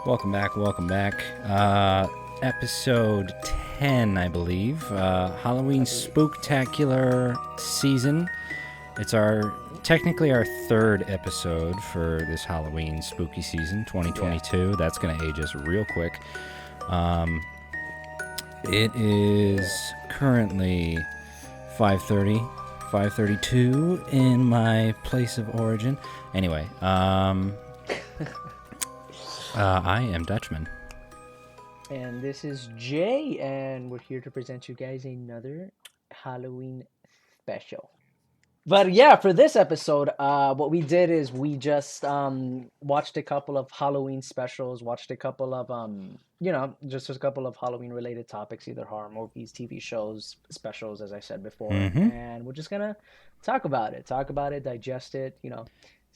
Welcome back. Episode 10, I believe. Halloween Spooktakular season. It's technically our third episode for this Halloween spooky season, 2022. Yeah. That's going to age us real quick. It is currently 5:32 in my place of origin. Anyway, I am Dutchman. And this is Jay, and we're here to present you guys another Halloween special. But yeah, for this episode, what we did is we just watched a couple of Halloween specials, watched a couple of, just a couple of Halloween-related topics, either horror movies, TV shows, specials, as I said before. Mm-hmm. And we're just going to talk about it, digest it,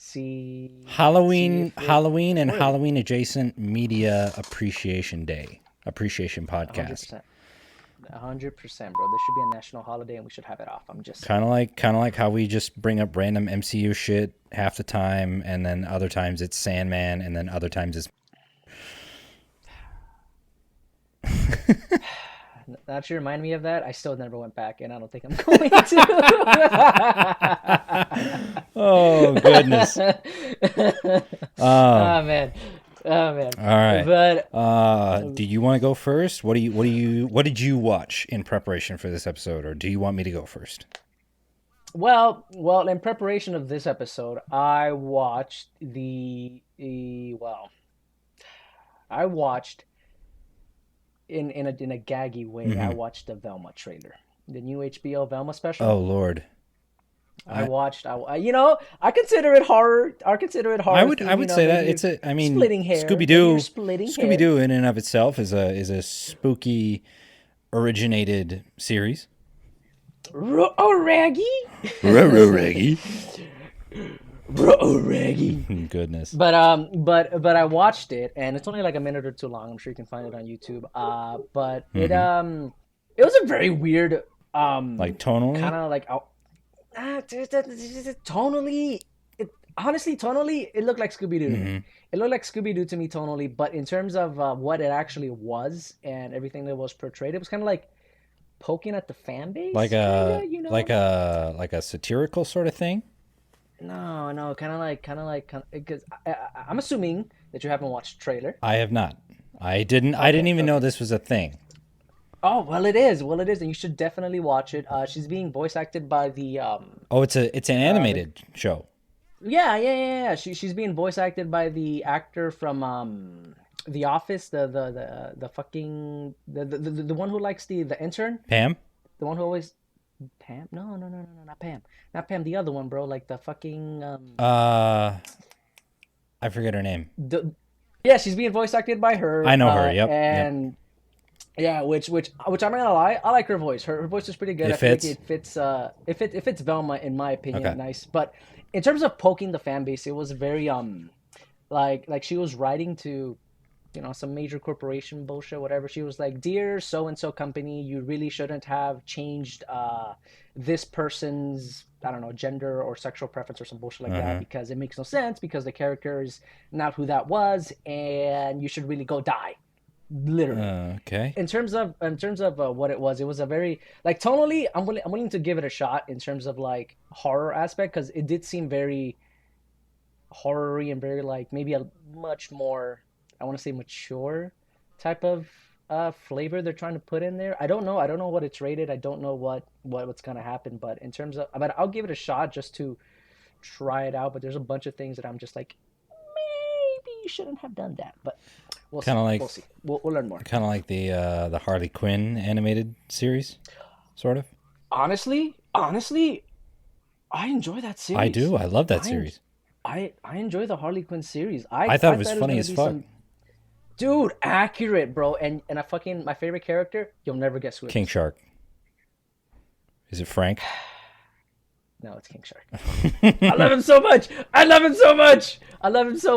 see Halloween and Halloween adjacent media appreciation podcast. 100%, bro. This should be a national holiday and we should have it off. I'm just kind of like how we just bring up random MCU shit half the time, and then other times it's Sandman, and then other times it's Now that you remind me of that, I still never went back, and I don't think I'm going to. Oh goodness. Oh man. All right. But do you want to go first? What did you watch in preparation for this episode, or do you want me to go first? Well, in preparation of this episode, I watched in a gaggy way. Mm-hmm. I watched the Velma trailer, the new HBO Velma special. Oh Lord. I consider it horror. I would say that splitting hair. Scooby-Doo in and of itself is a spooky originated series. Raggy. Goodness. But I watched it, and it's only like a minute or two long. I'm sure you can find it on YouTube. But it was a very weird like tonally, kind of like tonally, it looked like Scooby-Doo. Mm-hmm. It looked like Scooby-Doo to me tonally, but in terms of what it actually was and everything that was portrayed, it was kind of like poking at the fan base, like a satirical sort of thing. No, kind of like because I'm assuming that you haven't watched the trailer. I have not. I didn't even know this was a thing. Oh, well, it is, and you should definitely watch it. She's being voice acted by the it's an animated show. Yeah. She's being voice acted by the actor from The Office, the fucking the one who likes the intern. Pam? The one who always Pam? No, not Pam. Not Pam, the other one, bro, like the fucking I forget her name. She's being voice acted by her. I know her, yep. And yep. Yeah, which I'm not gonna lie, I like her voice. Her voice is pretty good. It fits. Like it fits Velma in my opinion. Okay. Nice. But in terms of poking the fan base, it was very like she was writing to, some major corporation bullshit, whatever. She was like, "Dear so and so company, you really shouldn't have changed this person's, I don't know, gender or sexual preference or some bullshit like that, because it makes no sense, because the character is not who that was, and you should really go die." Literally. Okay. In terms of what it was a very, like, tonally, I'm willing to give it a shot in terms of like horror aspect, because it did seem very horror-y and very like maybe a much more, I want to say, mature type of flavor they're trying to put in there. I don't know what it's rated. I don't know what's gonna happen. But in terms of, but I'll give it a shot just to try it out. But there's a bunch of things that I'm just like, maybe you shouldn't have done that. But we'll see. We'll learn more. Kind of like the Harley Quinn animated series, sort of. Honestly, I enjoy that series. I do. I love that series. I enjoy the Harley Quinn series. I thought it was funny as fuck. Dude, accurate, bro. And my favorite character, you'll never guess who it is. King Shark. Is it Frank? No, it's King Shark. I love him so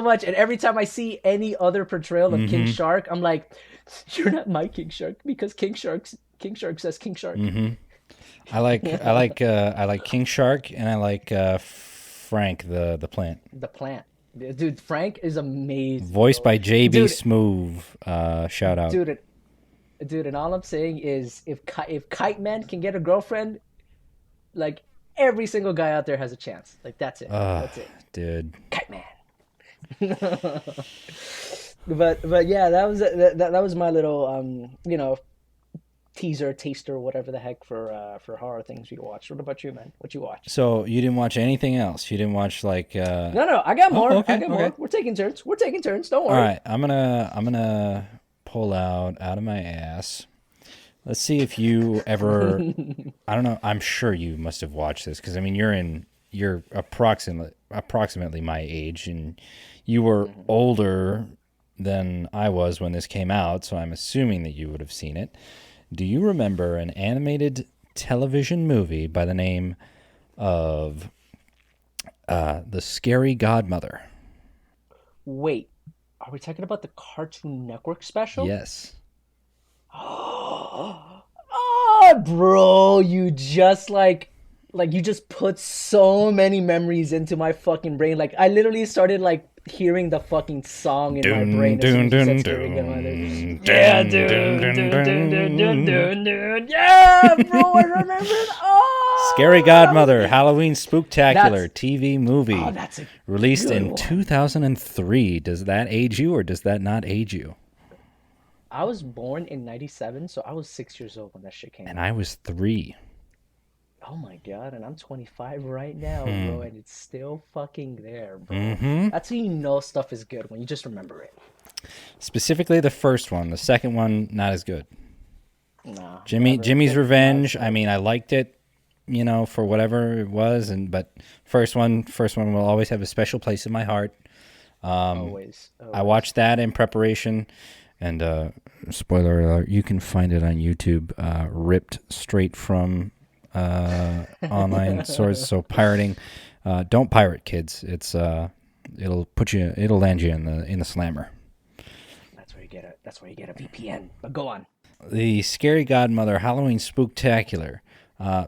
much. And every time I see any other portrayal of King Shark, I'm like, you're not my King Shark, because King Shark says King Shark. Mm-hmm. I like King Shark, and I like Frank the plant. The plant. Dude, Frank is amazing, Voiced bro. by JB Dude, Smoove. Shout out. dude, dude, and all I'm saying is if Kite Man can get a girlfriend, like every single guy out there has a chance. Like that's it. That's it. Dude. Kite Man. But yeah, that was my little teaser, taster, whatever the heck for horror things we watched. What about you, man? What you watched? So you didn't watch anything else? You didn't watch like No, I got Oh, more. I okay, got okay. more. We're taking turns. We're taking turns. Don't All worry. right, I'm gonna pull out of my ass. Let's see if you ever. I don't know. I'm sure you must have watched this because I mean you're approximately my age, and you were older than I was when this came out, so I'm assuming that you would have seen it. Do you remember an animated television movie by the name of The Scary Godmother? Wait, are we talking about the Cartoon Network special? Yes. Oh, bro, you just like you just put so many memories into my fucking brain. Like I literally started like hearing the fucking song in my Dun brain as soon dun as you said dun Scary Godmother. dun Yeah, dun dude, dun dun dude, dude, dude, dude, dun. dude, dude. Yeah, bro, I remember it. Scary Oh, that was Godmother Halloween that's Spooktacular TV movie that's a released good in one. 2003. Does that age you or does that not age you? I was born in '97, so I was 6 years old when that shit came And out. I was 3. Oh my god, and I'm 25 right now, bro, Hmm. and it's still fucking there, bro. Mm-hmm. That's how you know stuff is good when you just remember it. Specifically the first one. The second one, not as good. Nah, never. Jimmy's Not as Revenge. I good. mean, I liked it, for whatever it was, but first one will always have a special place in my heart. Always, I always. watched that in preparation, and spoiler alert, you can find it on YouTube, ripped straight from online sources. So pirating, don't pirate, kids. It'll land you in the slammer. That's where you get a VPN. But go on. The Scary Godmother Halloween Spooktacular,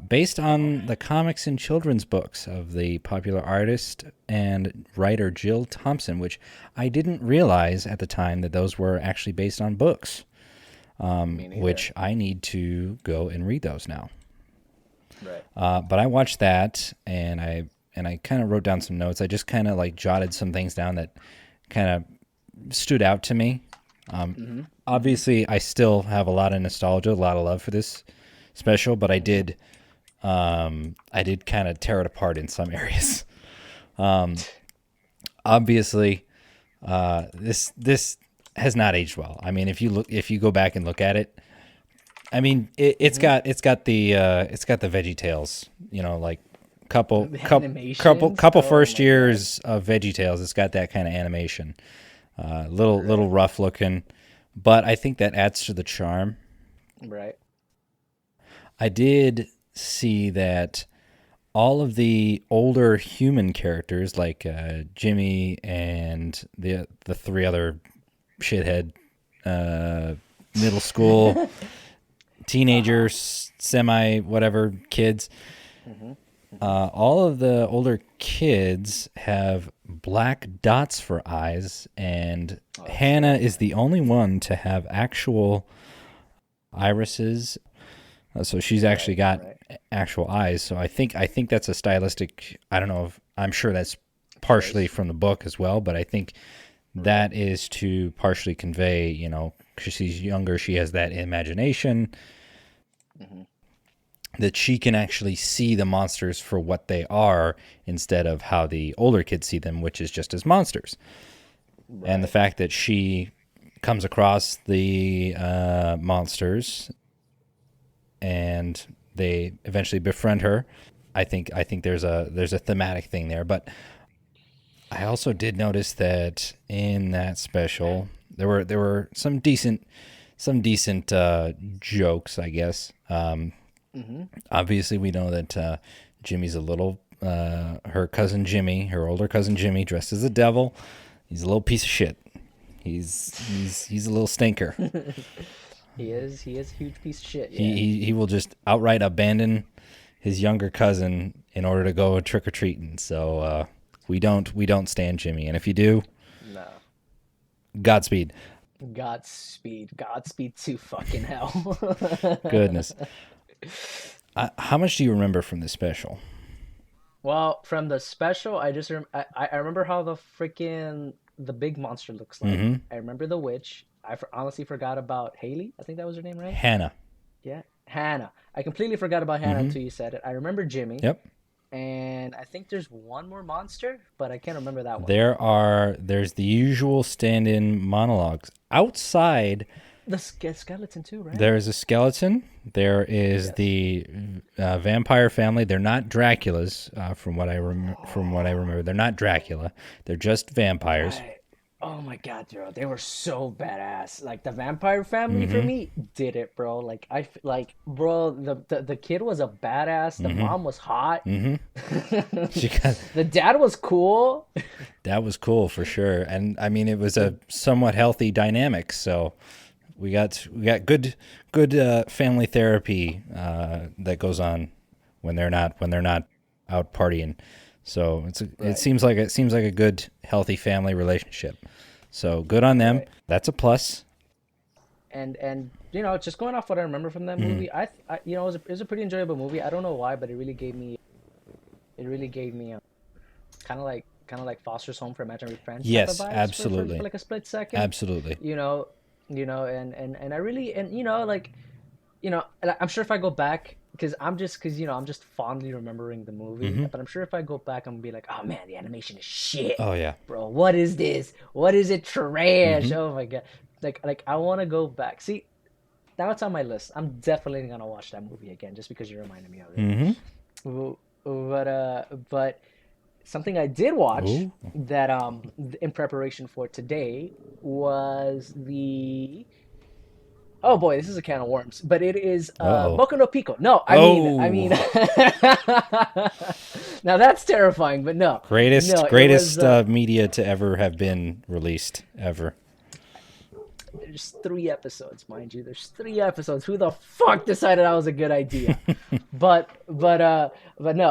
based on the comics and children's books of the popular artist and writer Jill Thompson, which I didn't realize at the time that those were actually based on books, Me neither. which I need to go and read those now. Right. But I watched that, and I kind of wrote down some notes. I just kind of like jotted some things down that kind of stood out to me. Obviously, I still have a lot of nostalgia, a lot of love for this special, but I did kind of tear it apart in some areas. Obviously, this has not aged well. I mean, if you go back and look at it, I mean, it's got the Veggie Tales, like couple The couple animations. couple Oh first my god. years of Veggie Tales. It's got that kind of animation, little rough looking, but I think that adds to the charm. Right. I did see that all of the older human characters, like Jimmy and the three other shithead middle school teenagers, semi whatever kids, all of the older kids have black dots for eyes, and Hannah is the only one to have actual irises. So she's actually got Right. actual eyes. So I think that's a stylistic. I don't know if I'm sure that's partially Choice. from the book as well, but I think that is to partially convey, because she's younger, she has that imagination that she can actually see the monsters for what they are instead of how the older kids see them, which is just as monsters. And the Right. fact that she comes across the monsters and they eventually befriend her. I think there's a thematic thing there, but I also did notice that in that special there were some decent jokes, I guess. Obviously, we know that Jimmy's a little her cousin Jimmy, her older cousin Jimmy, dressed as a devil. He's a little piece of shit. He's a little stinker. He is a huge piece of shit. He, Yeah. he he will just outright abandon his younger cousin in order to go trick or treating. So We don't stand Jimmy, and if you do, No. Godspeed. Godspeed to fucking hell. Goodness. How much do you remember from the special? Well, from the special, I remember how the big monster looks like. Mm-hmm. I remember the witch. Honestly forgot about Haley. I think that was her name, right? Hannah. Yeah, Hannah. I completely forgot about Hannah Mm-hmm. until you said it. I remember Jimmy, Yep. and I think there's one more monster, but I can't remember that one. There's the usual stand-in monologues. Outside, The skeleton too, right? there is a skeleton. There is Yes. the vampire family. They're not Dracula's, from what I remember. They're not Dracula. They're just vampires. Right. Oh my god, bro. They were so badass. Like the vampire family for Mm-hmm. me did it, bro. Bro, the kid was a badass. The Mm-hmm. mom was hot. Mm-hmm. She got, The dad was cool. that was cool for sure. And I mean, it was a somewhat healthy dynamic. So we got good family therapy that goes on when they're not out partying. So it Right. seems like a good healthy family relationship. So good on them. Right. That's a plus. And just going off what I remember from that Mm-hmm. movie, it was a pretty enjoyable movie. I don't know why, but it really gave me kind of like Foster's Home for Imaginary Friends type of Yes, vibes for absolutely, like a split second. absolutely. You know, and I really and and I'm sure if I go back, because I'm just fondly remembering the movie, Mm-hmm. but I'm sure if I go back, I'm gonna be like, oh man, the animation is shit, Oh yeah. bro. What is this? What is it? Trash. Mm-hmm. Oh my god. Like I want to go back. See, now it's on my list. I'm definitely gonna watch that movie again just because you reminded me of it. Mm-hmm. But something I did watch Ooh. that in preparation for today was the oh boy, this is a can of worms, but it is Uh-oh. Boku no Pico. No, I mean, Oh. now that's terrifying, but no, Greatest no, it was media to ever have been released ever. there's 3 episodes, mind you. There's 3 episodes. Who the fuck decided that was a good idea? But no,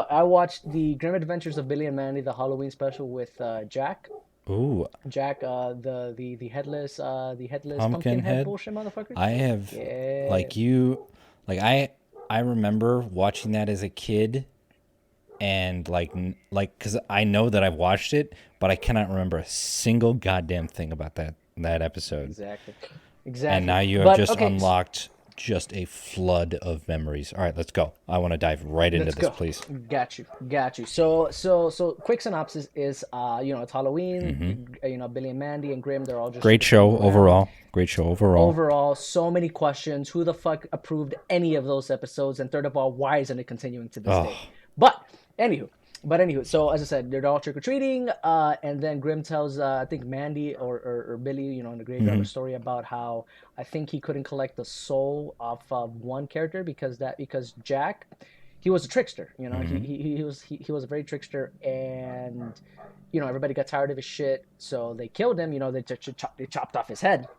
I watched the Grim Adventures of Billy and Mandy, the Halloween special with Jack. Ooh, Jack, the headless pumpkin head Pumpkinhead. bullshit motherfucker. I have Yeah, like you like I remember watching that as a kid and cuz I know that I've watched it, but I cannot remember a single goddamn thing about that episode. exactly, And exactly. now you have But just okay, unlocked just a flood of memories. All right, let's go. I want to dive right into let's this, go. please. Got you. So quick synopsis is, it's Mm-hmm. Halloween. Billy and Mandy and Grim, they're all just Great trick-or-treating show around. overall. Great show overall. Overall, so many questions. Who the fuck approved any of those episodes? And third of all, why isn't it continuing to this day? Oh. But anywho, so as I said, they're all trick or treating, and then Grim tells, I think Mandy or Billy, in the graveyard, a Mm-hmm. story about how I think he couldn't collect the soul of one character because Jack, he was a trickster. He Mm-hmm. he, he was he was a very trickster, and everybody got tired of his shit, so they killed him. They chopped off his head,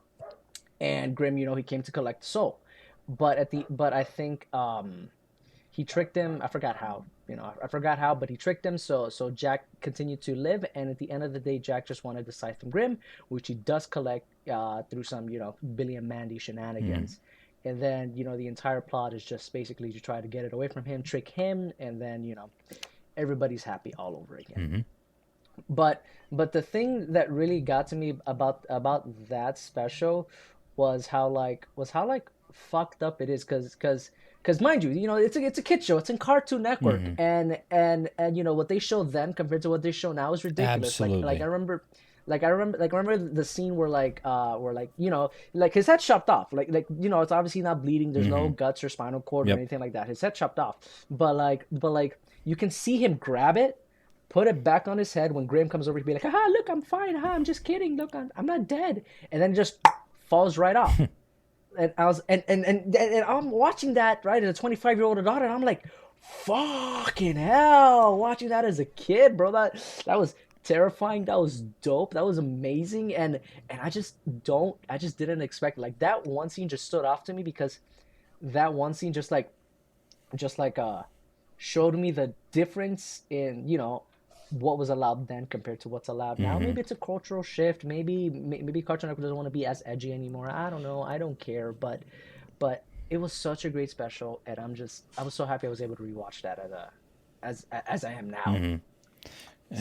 and Grim, he came to collect the soul, but I think he tricked him. I forgot how. I forgot how, but he tricked him. So Jack continued to live, and at the end of the day, Jack just wanted the scythe from Grim, which he does collect through some Billy and Mandy Mm-hmm. shenanigans. And then the entire plot is just basically to try to get it away from him, trick him, and then everybody's happy all over again. Mm-hmm. But the thing that really got to me about that special was how fucked up it is, because mind you, it's a kid show, it's in Cartoon Network, Mm-hmm. and what they show then compared to what they show now is ridiculous. Like Absolutely. I remember the scene where his head chopped off, it's obviously not bleeding, there's no Mm-hmm. guts or spinal cord or Yep. anything like that. His head chopped off, but you can see him grab it, put it back on his head when Graham comes over to be like, haha, look, I'm fine, haha, I'm just kidding, look, I'm not dead, and then it just falls right off. And I was and I'm watching that, right, as a 25-year-old adult, and I'm like, fucking hell, watching that as a kid, bro, that was terrifying, that was dope, that was amazing, and I just didn't expect, like, that one scene just stood off to me because that one scene just like showed me the difference in what was allowed then compared to what's allowed now. Mm-hmm. Maybe it's a cultural shift. Maybe Cartoon Network doesn't want to be as edgy anymore. I don't know. I don't care. But it was such a great special, and I was so happy I was able to rewatch that as I am now. Mm-hmm.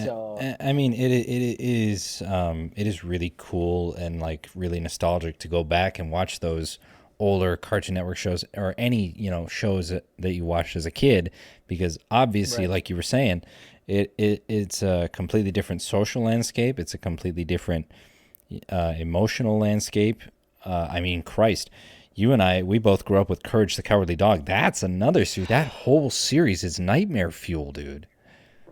So I mean, it is really cool and like really nostalgic to go back and watch those older Cartoon Network shows or any shows that you watched as a kid, because obviously, right, like you were saying, it's a completely different social landscape. It's a completely different emotional landscape. I mean, Christ, you and we both grew up with Courage the Cowardly Dog. That's another series. That whole series is nightmare fuel, dude.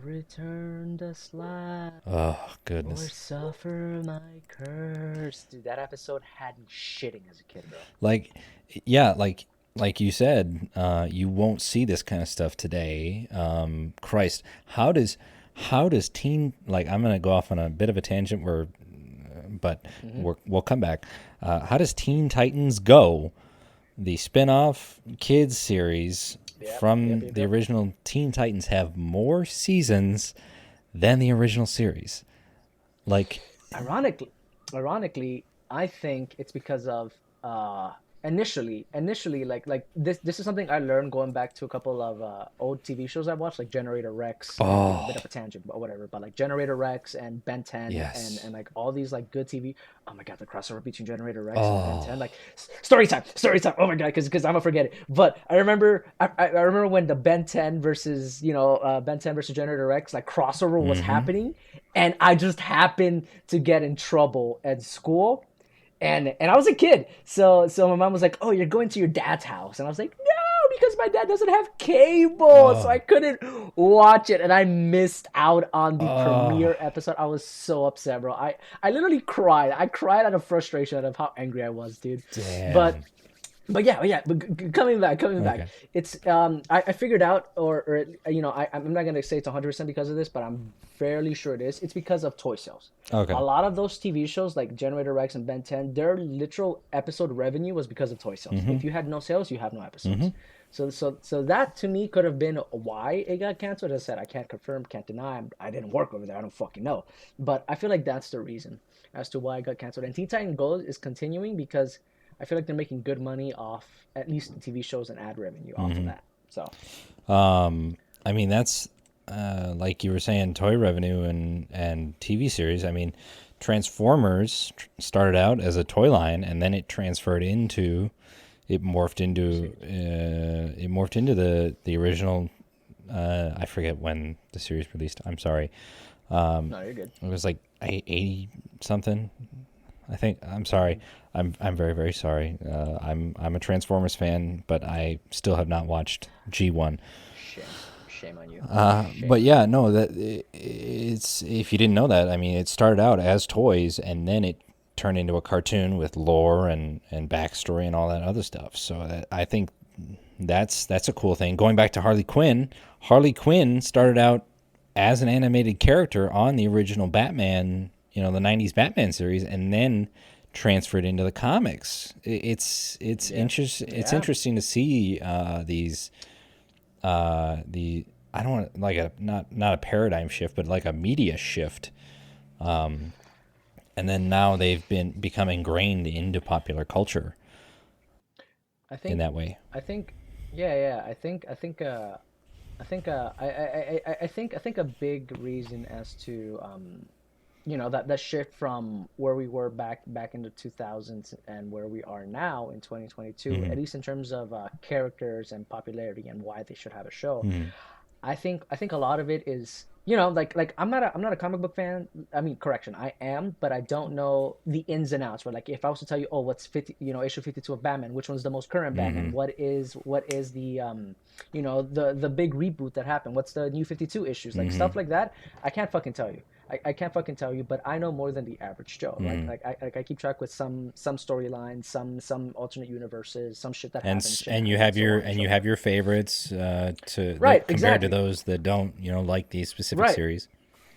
return the slide Oh or goodness. suffer my curse. Dude, that episode had me shitting as a kid, bro. Like, yeah, like you said, you won't see this kind of stuff today. Christ, how does teen, like, I'm gonna go off on a bit of a tangent where, but Hmm. we'll come back. How does Teen Titans Go, the spin-off kids series Yep, yep, from yep, the yep. original Teen Titans, have more seasons than the original series? Like, Ironically, ironically, I think it's because of uh initially like this is something I learned going back to a couple of old TV shows I watched, like Generator Rex, and a bit oh of a tangent, but whatever. But like Generator Rex and Ben 10 yes, and like all these like good TV. Oh my god, the crossover between Generator Rex and Ben 10, oh. like story time. Oh my god, because I'm gonna forget it. But I remember when the Ben 10 versus Ben 10 versus Generator Rex like crossover was Mm-hmm. happening, and I just happened to get in trouble at school, and I was a kid, so my mom was like, "Oh, you're going to your dad's house," and I was like, "No, because my dad doesn't have cable, so I Oh, couldn't watch it, and I missed out on the oh, premiere episode. I was so upset, bro. I literally cried. I cried out of frustration, out of how angry I was, dude. But damn. coming back. Okay. It's I figured out, or I'm not gonna say it's 100% because of this, but I'm fairly sure it is. It's because of toy sales. A Okay. lot of those TV shows like Generator Rex and Ben 10, their literal episode revenue was because of toy sales. Mm-hmm. If you had no sales, you have no Mm-hmm. episodes. So that to me could have been why it got canceled. As I said, I can't confirm, can't deny. I didn't work over there. I don't fucking know. But I feel like that's the reason as to why it got canceled. And Teen Titan Go is continuing because I feel like they're making good money off at least the TV shows and ad revenue off of Mm-hmm. that. So I mean, that's like you were saying, toy revenue and TV series. I mean, Transformers started out as a toy line, and then it morphed into the original. I forget when the series released. I'm sorry. no, you're good. It was like 80 something. I think. I'm sorry. I'm very very sorry. I'm a Transformers fan, but I still have not watched G1. Shame on you. But Shame on yeah, you. no, it's, if you didn't know that, I mean, it started out as toys, and then it turned into a cartoon with lore and backstory and all that other stuff. So I think that's a cool thing. Going back to Harley Quinn, Harley Quinn started out as an animated character on the original Batman, the '90s Batman series, and then transferred into the comics. Yeah, It's yeah. interesting to see these the I don't want, like, a not a paradigm shift, but like a media shift. And then now they've become ingrained into popular culture I in think, that way. I think, yeah. I think a big reason as to that shift from where we were back in the 2000s and where we are now in 2022, Mm-hmm. at least in terms of characters and popularity and why they should have a show. Mm-hmm. I think a lot of it is like I'm not a comic book fan. I mean, correction, I am, but I don't know the ins and outs. Where like if I was to tell you, oh, what's 50, issue 52 of Batman, which one's the most current Mm-hmm. Batman? What is the the big reboot that happened? What's the new 52 issues? Like Mm-hmm. stuff like that. I can't fucking tell you. I can't fucking tell you, but I know more than the average Joe. Like Mm-hmm. I keep track with some storylines, some alternate universes, some shit that And happened, s- shit and you happened, have so your on and and so you have forth. your favorites to Right, compared to exactly. those that don't like these specific Right. series.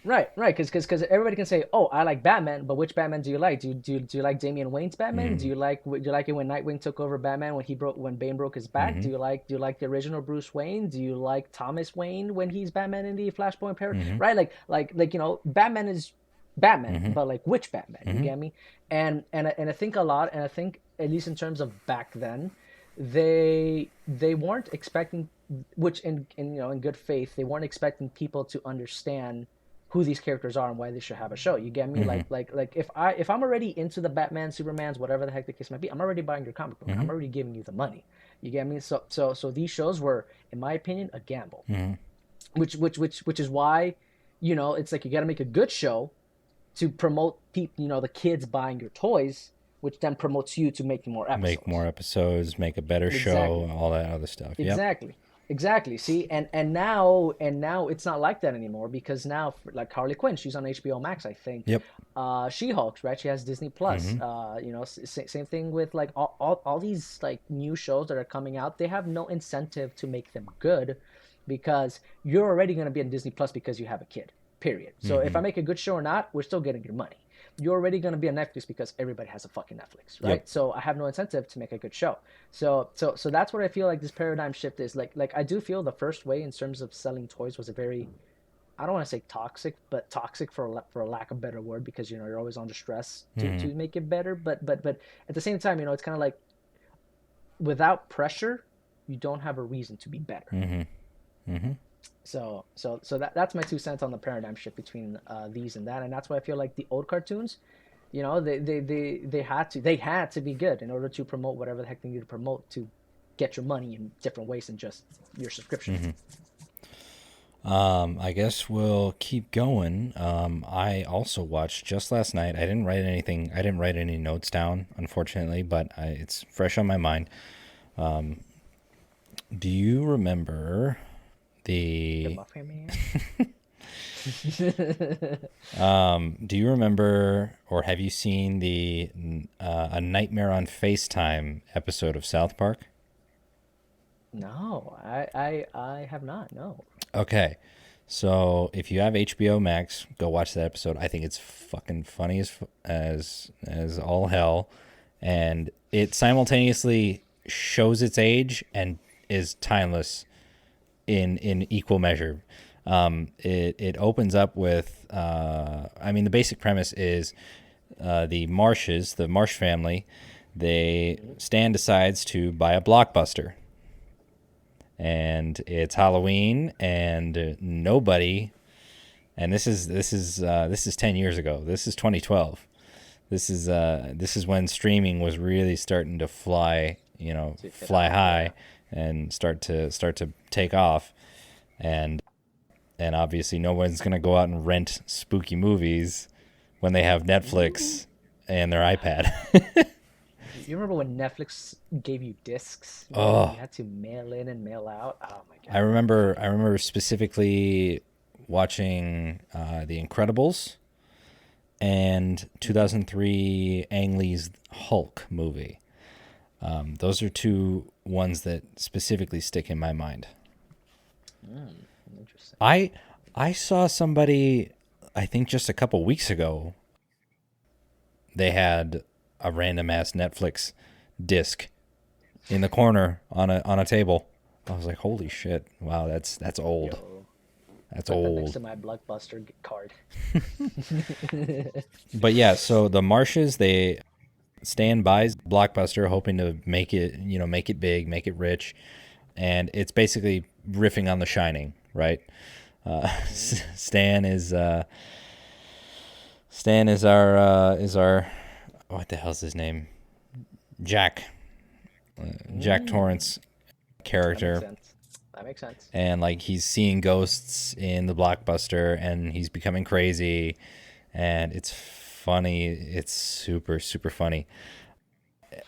Right, because everybody can say, "Oh, I like Batman," but which Batman do you like? Do you like Damian Wayne's Batman? Mm-hmm. Do you like it when Nightwing took over Batman when Bane broke his back? Mm-hmm. Do you like the original Bruce Wayne? Do you like Thomas Wayne when he's Batman in the Flashpoint period? Mm-hmm. Right, like Batman is Batman, Mm-hmm. but like which Batman? You Mm-hmm. get me? And I think a lot, and I think at least in terms of back then, they weren't expecting, which in good faith, they weren't expecting people to understand who these characters are and why they should have a show. You get me? Mm-hmm. Like if I'm already into the Batman, Supermans, whatever the heck the case might be, I'm already buying your comic book. Mm-hmm. I'm already giving you the money. You get me? So these shows were, in my opinion, a gamble. Mm-hmm. Which is why, it's like you got to make a good show to promote people, the kids buying your toys, which then promotes you to make more Make more episodes. episodes, make a better show, Exactly. all that other stuff. Yep. Exactly. See, and now it's not like that anymore because now, like Harley Quinn, she's on HBO Max, I think. Yep. She-Hulk, right? She has Disney Plus. Mm-hmm. Same thing with like all these like new shows that are coming out. They have no incentive to make them good because you're already going to be on Disney Plus because you have a kid. Period. So if Mm-hmm. I make a good show or not, we're still getting your money. You're already going to be on Netflix because everybody has a fucking Netflix, right? Yep. So I have no incentive to make a good show. So that's what I feel like this paradigm shift is. Like I do feel the first way in terms of selling toys was a very, I don't want to say toxic, but toxic for a lack of better word, because you're always under stress Mm-hmm. to make it better. But at the same time, it's kind of like without pressure, you don't have a reason to be better. Mm-hmm. Mm-hmm. So that's my 2 cents on the paradigm shift between these and that, and that's why I feel like the old cartoons, they had to be good in order to promote whatever the heck they need to promote to get your money in different ways than just your subscription. Mm-hmm. I guess we'll keep going. I also watched just last night. I didn't write anything. I didn't write any notes down, unfortunately, but it's fresh on my mind. Do you remember The the? Muffin Man. Do you remember, or have you seen the A Nightmare on FaceTime episode of South Park? No, I have not. No. Okay. So if you have HBO Max, go watch that episode. I think it's fucking funny as all hell, and it simultaneously shows its age and is timeless in equal measure. It opens up with I mean, the basic premise is the Marsh family, Stan decides to buy a Blockbuster, and it's Halloween, and nobody. And this is 10 years ago. This is 2012. This is when streaming was really starting to fly, To get fly high, yeah. high, and start to take off. And obviously no one's gonna go out and rent spooky movies when they have Netflix and their iPad. You remember when Netflix gave you discs? You Oh, had to mail in and mail out. Oh my I god. remember. I remember specifically watching The Incredibles and 2003 Ang Lee's Hulk movie. Those are two ones that specifically stick in my mind. Interesting. I I saw somebody, I think just a couple weeks ago, they had a random ass Netflix disc in the corner on a table. I was like, holy shit! Wow, that's old. Yo, That's put that next old. to my Blockbuster card. But yeah, so the Marshes, they stand by Blockbuster, hoping to make it big, make it rich, and it's basically riffing on The Shining, right? Stan is our what the hell's his name? Jack. Jack Torrance That makes character, sense. That makes sense. and like he's seeing ghosts in the Blockbuster, and he's becoming crazy, and it's funny. It's super super funny,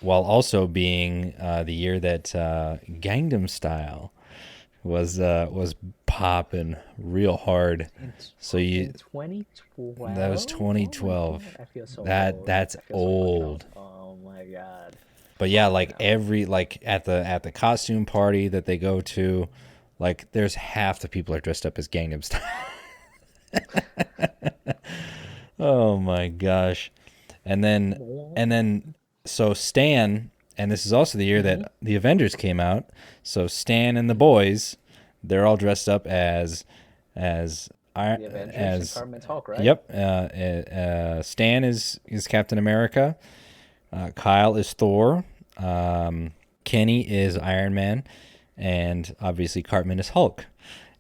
while also being the year that Gangnam Style was popping real hard. In, So you in 2012? that was Oh my 2012. god. I feel so old. That's I feel so fucking old. old. Oh my god. But yeah, like No. every like at the costume party that they go to, like there's half the people are dressed up as Gangnam Style. Oh my gosh. And then and then so Stan, and this is also the year Mm-hmm. that the Avengers came out. So Stan and the boys, they're all dressed up as The Avengers and as Cartman's Hulk, right? yep. Stan is Captain America. Kyle is Thor. Kenny is Iron Man, and obviously Cartman is Hulk.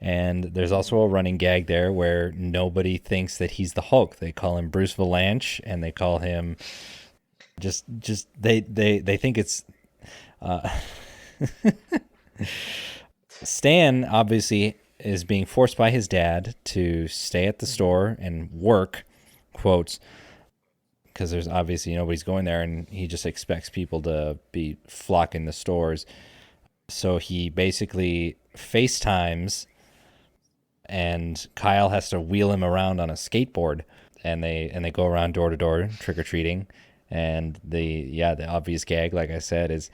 And there's also a running gag there where nobody thinks that he's the Hulk. They call him Bruce Valanche, and they call him just they think it's Stan. Obviously, is being forced by his dad to stay at the Mm-hmm. store and work, quotes, because there's obviously nobody's going there, and he just expects people to be flocking the stores. So he basically FaceTimes, and Kyle has to wheel him around on a skateboard, and they go around door to door trick or treating. And the obvious gag, like I said, is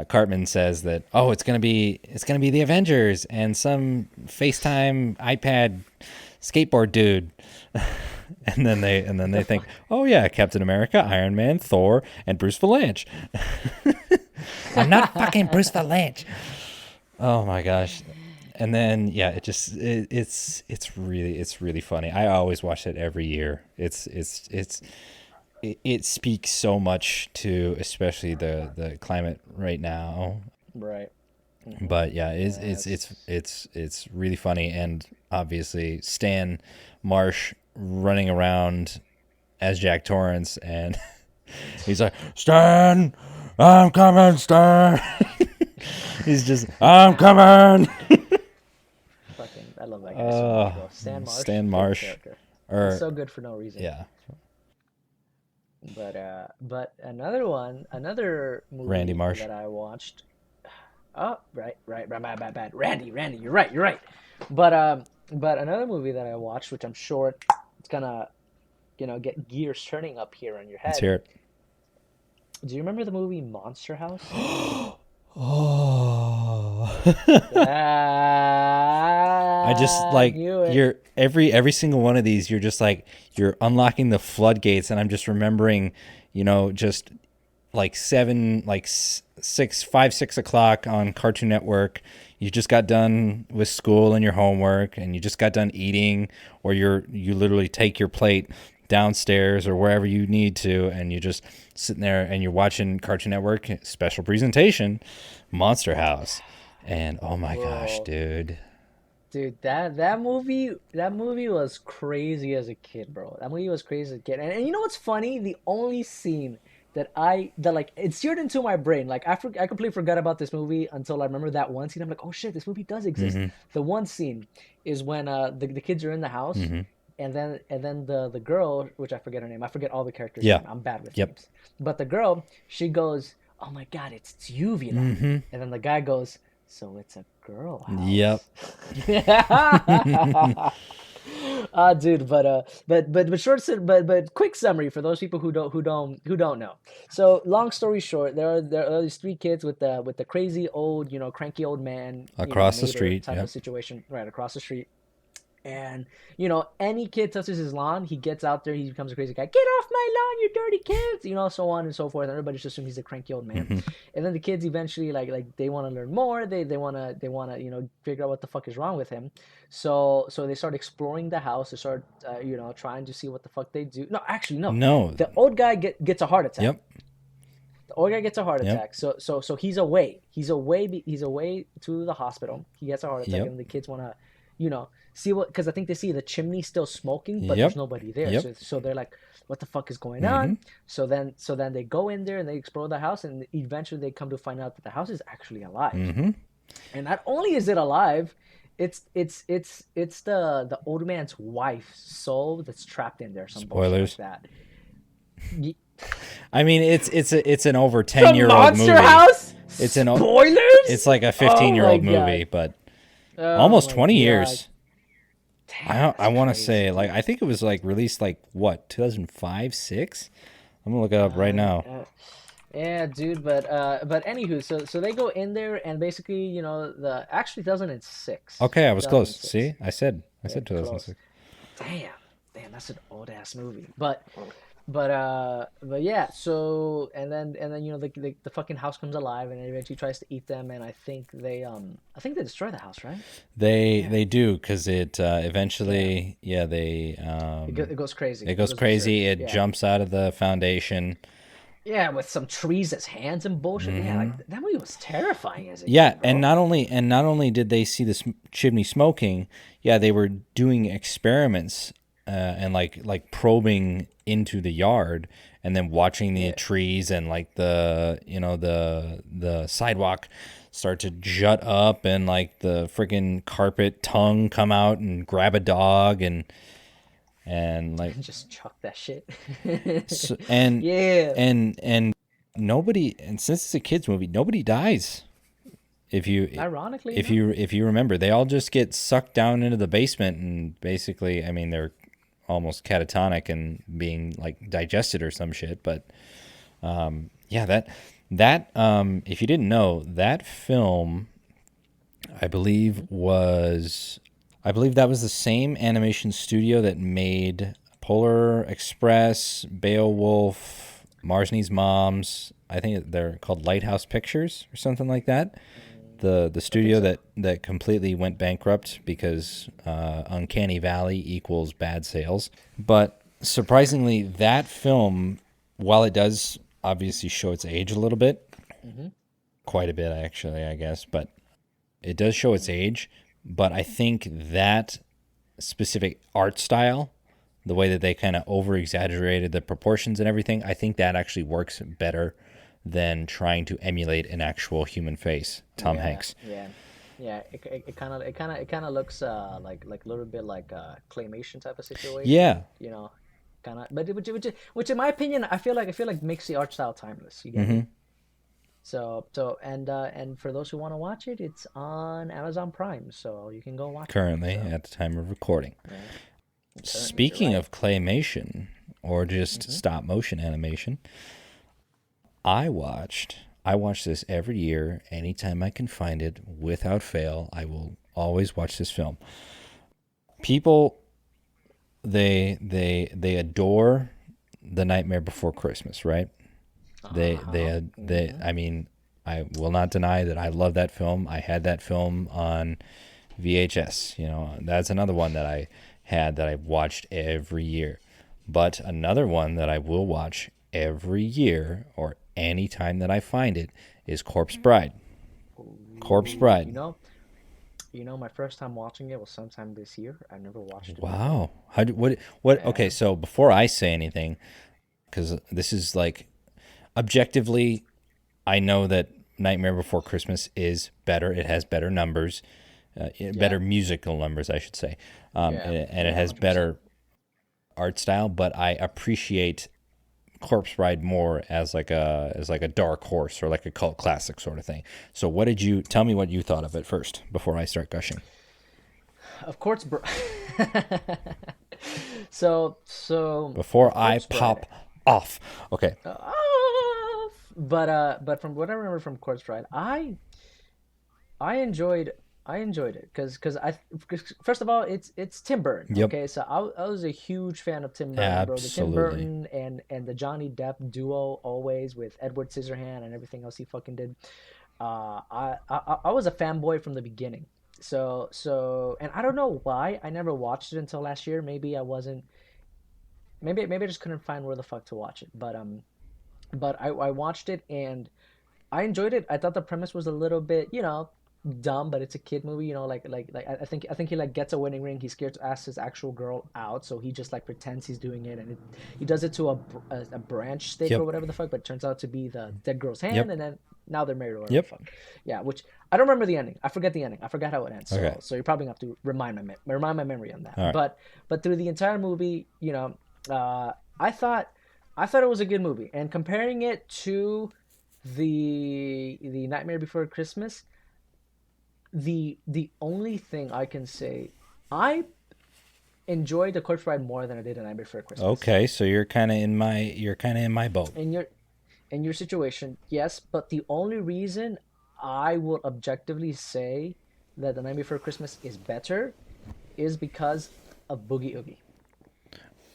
Cartman says that, oh, it's gonna be the Avengers and some FaceTime iPad skateboard dude. And then they think, oh yeah, Captain America, Iron Man, Thor, and Bruce Valanche. I'm not fucking Bruce Valanche. Oh my gosh. And then yeah, it's really funny. I always watch it every year. It speaks so much to especially the climate right now. Right. Mm-hmm. But yeah, Yeah, it's really funny, and obviously Stan Marsh running around as Jack Torrance, and he's like, Stan, I'm coming, Stan. He's just, I'm coming. fucking, I love that guy so much, bro. Stan Marsh, Stan favorite Marsh, character. He's or so good for no reason. yeah, But another Randy movie Marsh. that I watched. Oh, right, bad. Randy, you're right. But another movie that I watched, which I'm sure it's gonna, get gears turning up here on your Let's head. hear it. Do you remember the movie Monster House? Oh. I just Ah, like knew it. you're every single one of these. You're just like you're unlocking the floodgates, and I'm just remembering, just like 6 o'clock on Cartoon Network. You just got done with school and your homework, and you just got done eating, or you literally take your plate downstairs or wherever you need to, and you're just sitting there and you're watching Cartoon Network special presentation, Monster House, and oh my gosh, Bro, dude. dude, that movie was crazy as a kid, bro. That movie was crazy as a kid. And you know what's funny? The only scene that like it seared into my brain. Like I completely forgot about this movie until I remember that one scene. I'm like, oh shit, this movie does exist. Mm-hmm. The one scene is when the kids are in the house, Mm-hmm. and then the girl, which I forget her name. I forget all the characters' Yeah. name. I'm bad with Yep. names. But the girl, she goes, "Oh my God, it's uvula," Mm-hmm. and then the guy goes, "So it's a girl Yep. house." Dude, but but quick summary for those people who don't know. So long story short, there are these three kids with the crazy old, cranky old man, Across the mater street. type of Yep. situation right across the street. And any kid touches his lawn, he gets out there, he becomes a crazy guy. Get off my lawn, you dirty kids! So on and so forth. Everybody just assumes he's a cranky old man. Mm-hmm. And then the kids eventually like they want to learn more. They wanna figure out what the fuck is wrong with him. So they start exploring the house. They start trying to see what the fuck they do. No, actually no. No. The old guy gets a heart attack. Yep. The old guy gets a heart Yep. attack. So he's away. He's away to the hospital. He gets a heart attack, Yep. and the kids wanna, see what, because I think they see the chimney still smoking, but there's Yep. nobody there. Yep. So they're like, what the fuck is going Mm-hmm. on? So then they go in there and they explore the house, and eventually they come to find out that the house is actually alive. Mm-hmm. And not only is it alive, it's the old man's wife's soul that's trapped in there. Some bullshit Spoilers. like that. I mean, it's an over The 10-year-old Monster movie. House. It's an Spoilers. it's like a Oh my 15-year-old God. movie, but Oh almost my 20 God. years. Damn, that's I want to crazy, say dude. like I think it was like released like what 2005 6. I'm gonna look it up right now. Yeah, dude, but anywho, so they go in there and basically, the actually 2006. Okay, I was close. 2006. See, I said Yeah, close. 2006. Damn. damn, that's an old ass movie. But yeah. So and then the fucking house comes alive and it eventually tries to eat them. And I think they destroy the house, right? Yeah, They do because it yeah. eventually, yeah, It goes crazy. it It goes goes berserk. crazy. It Yeah. jumps out of the foundation. Yeah, with some trees as hands and bullshit. Yeah, like that movie was terrifying as a Yeah, kid, and bro. not only did they see the chimney smoking, yeah, they were doing experiments and like probing into the yard, and then watching the Yeah. trees and like the the sidewalk start to jut up, and like the freaking carpet tongue come out and grab a dog, and like And just chuck that shit. so, Yeah. and nobody, and since it's a kids movie, nobody dies. If you Ironically if enough. you if you remember, they all just get sucked down into the basement, and basically, I mean, they're almost catatonic and being like digested or some shit. But yeah, if you didn't know, that film, I believe was I believe that was the same animation studio that made Polar Express, Beowulf, Mars Needs Moms. I think they're called Lighthouse Pictures or something like that. The I think studio so. that completely went bankrupt because Uncanny Valley equals bad sales. But surprisingly, that film, while it does obviously show its age a little bit, Hmm. quite a bit actually, I guess, but it does show its age. But I think that specific art style, the way that they kind of over exaggerated the proportions and everything, I think that actually works better than trying to emulate an actual human face. Tom Yeah, Hanks. yeah, yeah. It kind of looks like a little bit like a claymation type of situation, Yeah. kind of. But which in my opinion, I feel like makes the art style timeless. You get me? And for those who want to watch it, it's on Amazon Prime, so you can go watch it. Currently, So at the time of recording. yeah, currently, you're Speaking right. of claymation or just Hmm. stop motion animation, I watch this every year anytime I can find it without fail. I will always watch this film. People, they adore The Nightmare Before Christmas, right? Uh-huh. They I mean, I will not deny that I love that film. I had that film on VHS. That's another one that I had that I watched every year. But another one that I will watch every year or any time that I find it is Corpse Bride. Corpse Ooh, Bride. my first time watching it was sometime this year. I never watched it before. Wow. What okay, Yeah. so before I say anything, cuz this is like objectively, I know that Nightmare Before Christmas is better. It has better numbers, Yeah. better musical numbers, I should say, Yeah. and it Yeah. has 100%. better art style. But I appreciate Corpse Bride more as like a dark horse or like a cult classic sort of thing. So, what did you tell me? What you thought of it first before I start gushing? Of course, bro. So Before I Corpse Bride. pop off. Okay. But from what I remember from Corpse Bride, I enjoyed I enjoyed it because first of all it's Tim Burton. Yep. Okay, so I was a huge fan of Tim Burton, bro. The Tim Absolutely. Burton and the Johnny Depp duo, always with Edward Scissorhand and everything else he fucking did. I was a fanboy from the beginning. And I don't know why I never watched it until last year. Maybe I wasn't. Maybe I just couldn't find where the fuck to watch it. But I watched it and I enjoyed it. I thought the premise was a little bit, dumb, but it's a kid movie. Like I think he like gets a wedding ring. He's scared to ask his actual girl out, so he just like pretends he's doing it, and he does it to a branch stick or Yep. whatever the fuck. But it turns out to be the dead girl's hand, Yep. and then now they're married or whatever the Yep. fuck. Yeah, which I don't remember the ending. I forget the ending. I forgot how it ends. Okay. So you're probably gonna have to remind my memory on that. All right. But through the entire movie, uh, I thought I thought it was a good movie, and comparing it to the Nightmare Before Christmas, the only thing I can say, I enjoyed the Corpse Bride more than I did the Night Before Christmas. Okay. So you're kind of in my boat. In your situation, yes, but the only reason I will objectively say that the Night Before Christmas is better is because of Boogie Oogie.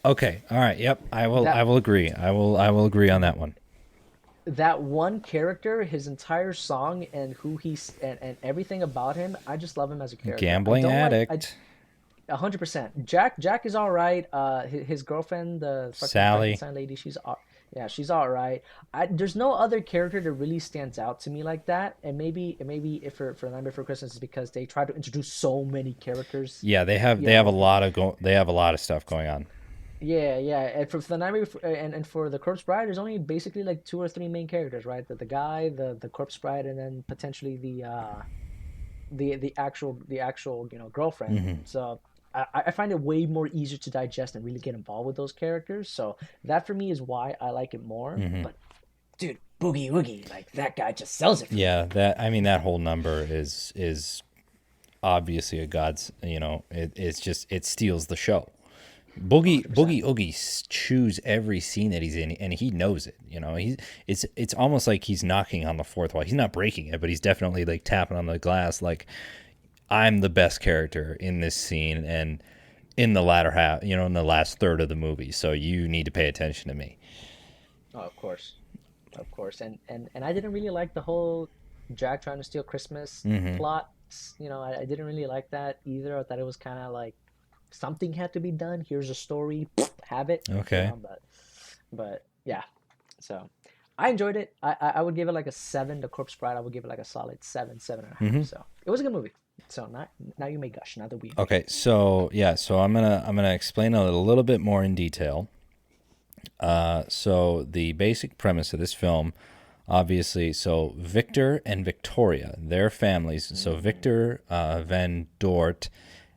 Okay. All right. Yep. I will. I That will agree. I will agree on that one. that one character, his entire song and and everything about him, I just love him as a character. I Gambling don't like I addict. 100%. Jack is all right. His girlfriend, the fucking Sally. Frankenstein lady, yeah, she's all right. There's no other character that really stands out to me like that. And maybe if for Nightmare Before Christmas is because they try to introduce so many characters. Yeah, they have. You They have a know, lot of They have a lot of stuff going on. yeah. And for the and for the Corpse Bride, there's only basically like two or three main characters, right? The guy, the Corpse Bride, and then potentially the actual girlfriend. Hmm. So I find it way more easier to digest and really get involved with those characters. So that for me is why I like it more. Hmm. But dude, Boogie Woogie, like that guy just sells it for me. Yeah. That. I mean, that whole number is obviously a god's. It's just it steals the show. Boogie 100%. Oogie chews every scene that he's in, and he knows it. It's almost like he's knocking on the fourth wall. He's not breaking it, but he's definitely like tapping on the glass. Like, I'm the best character in this scene, and in the latter half, in the last third of the movie. So you need to pay attention to me. Oh, of course, of course. And I didn't really like the whole Jack trying to steal Christmas Hmm. plot. I didn't really like that either. I thought it was kind of like something had to be done. Here's a story, have it. Okay. But yeah. So I enjoyed it. I would give it like a seven. The Corpse Bride, I would give it like a solid seven, 7.5. Hmm. So it was a good movie. So now you may gush. Now that we agree. Okay. So yeah. So I'm gonna explain a little bit more in detail. So the basic premise of this film, obviously, so Victor and Victoria, their families. So Victor Van Dort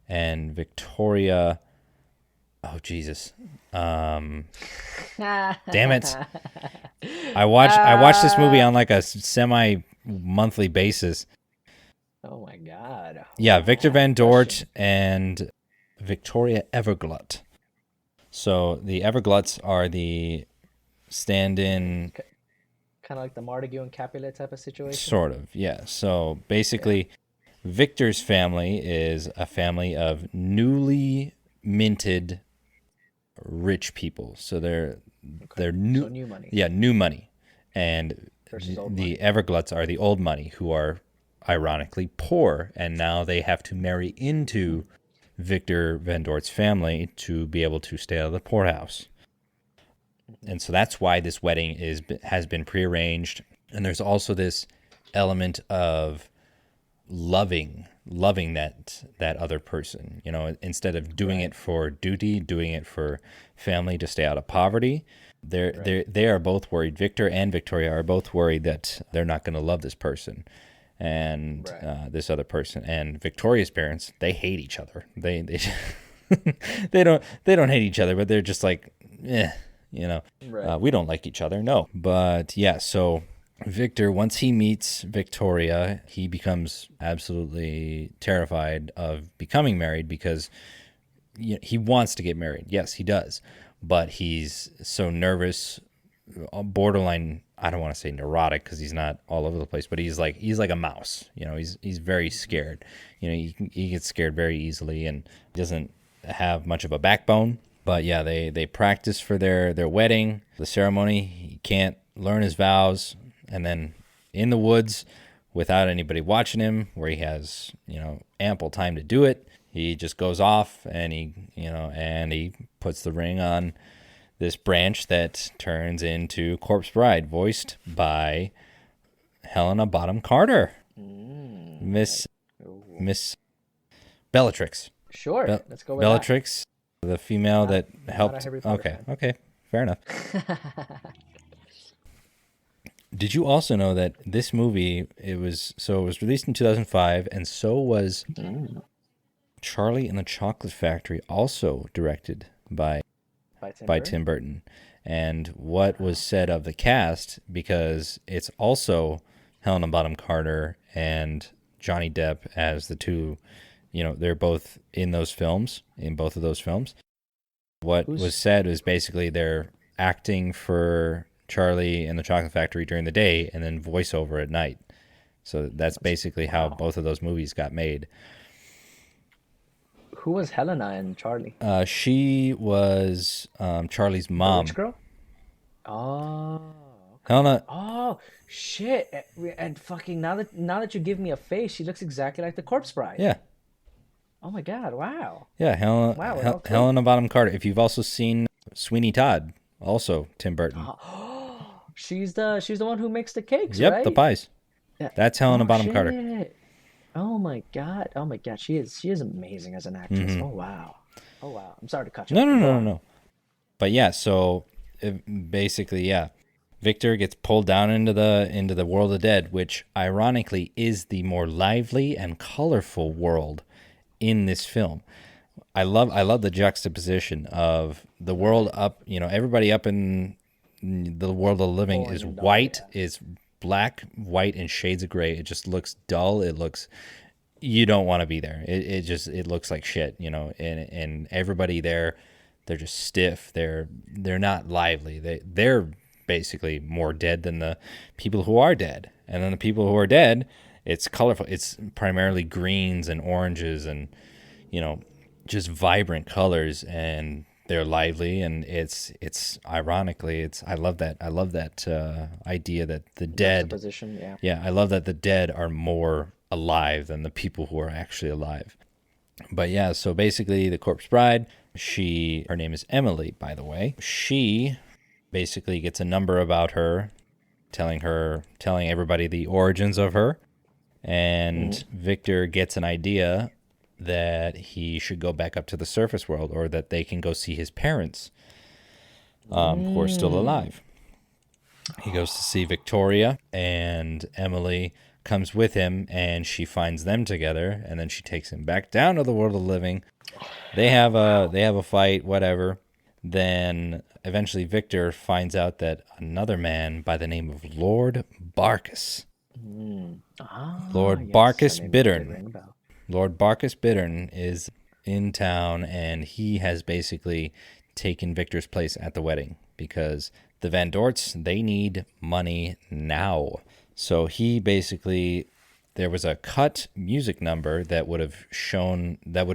and Victoria. Oh Jesus! Damn it! I watched this movie on like a semi monthly basis. Oh my God. Yeah, Victor I have a Van Dort question. and Victoria Everglut. So the Evergluts are the stand-in. Kind of like the Martague and Capulet type of situation. Sort of, yeah. So Okay. basically, Victor's family is a family of newly minted rich people. So Okay. they're So new, new money yeah, new money, and versus old the money. Evergluts are the old money, who are ironically poor, and now they have to marry into Victor Van Dort's family to be able to stay out of the poorhouse. Hmm. And so that's why this wedding has been prearranged. And there's also this element of loving that other person, instead of doing Right. it for duty, doing it for family, to stay out of poverty. Right. They are both worried. Victor and Victoria are both worried that they're not going to love this person and Right. this other person. And Victoria's parents, they hate each other. They they don't hate each other, but they're just like, you know, Right. we don't like each other. No, but yeah. So Victor, once he meets Victoria, he becomes absolutely terrified of becoming married because he wants to get married. Yes, he does, but he's so nervous, borderline. I don't want to say neurotic because he's not all over the place, but he's like a mouse. He's very Hmm. scared. He gets scared very easily and doesn't have much of a backbone. But yeah, they practice for their wedding, the ceremony. He can't learn his vows, and then in the woods, without anybody watching him, where he has ample time to do it, he just goes off and he puts the ring on this branch that turns into Corpse Bride, voiced by Helena Bonham Carter, Like, Miss ooh. Miss Bellatrix. Sure. Be- Let's go with that. Bellatrix, the female Not that not a helped. Harry Potter Okay, fan. okay, fair enough. Did you also know that this movie, it was released in 2005, and so was Mm. Charlie and the Chocolate Factory, also directed by By Tim by Burton. Tim Burton. And what was said of the cast, because it's also Helena Bonham Carter and Johnny Depp as the two, they're both in both of those films. What was Who's said was basically they're acting for Charlie and the Chocolate Factory during the day and then voiceover at night. So that's that's basically how wow. both of those movies got made. Who was Helena and Charlie? She was Charlie's The witch mom. girl? Oh, okay. Helena, Oh, shit. And fucking now that you give me a face, she looks exactly like the Corpse Bride. yeah, Oh my God! Wow. yeah, Wow. It all clicked. Helena Bonham Carter. If you've also seen Sweeney Todd, also Tim Burton. She's the one who makes the cakes, Yep, the right? pies. Yeah. That's Helena Oh Bonham Carter. shit. Oh my God. Oh my God. She is amazing as an actress. Oh wow. Oh wow. I'm sorry to cut you No, off, no, but go no, no, on. no. But yeah, so basically, yeah, Victor gets pulled down into the world of dead, which ironically is the more lively and colorful world in this film. I love the juxtaposition of the world Right. up, everybody up in the world of the living Boring is and dull. white, Yeah. is black, white, and shades of gray. It just looks dull. It looks you don't want to be there. It looks like shit, and everybody there, they're just stiff. They're not lively. They're basically more dead than the people who are dead. And then the people who are dead, it's colorful. It's primarily greens and oranges and you know just vibrant colors, and they're lively, and it's ironically it's I love that idea that the dead, Juxtaposition. Yeah. yeah, I love that the dead are more alive than the people who are actually alive. But yeah, so basically the corpse bride, her name is Emily, by the way. She basically gets a number about her, telling everybody the origins of her, and Victor gets an idea that he should go back up to the surface world, or that they can go see his parents, who are still Mm. alive. He goes to see Victoria, and Emily comes with him, and she finds them together, and then she takes him back down to the world of the living. Wow. They have a fight, whatever. Then eventually Victor finds out that another man by the name of Lord Barkis, Ah, Lord yes. That Barkis name did Bittern, ring a bell. Lord Barkis Bittern is in town, and he has basically taken Victor's place at the wedding because the Van Dorts, they need money now. So he basically, there was a cut music number that would have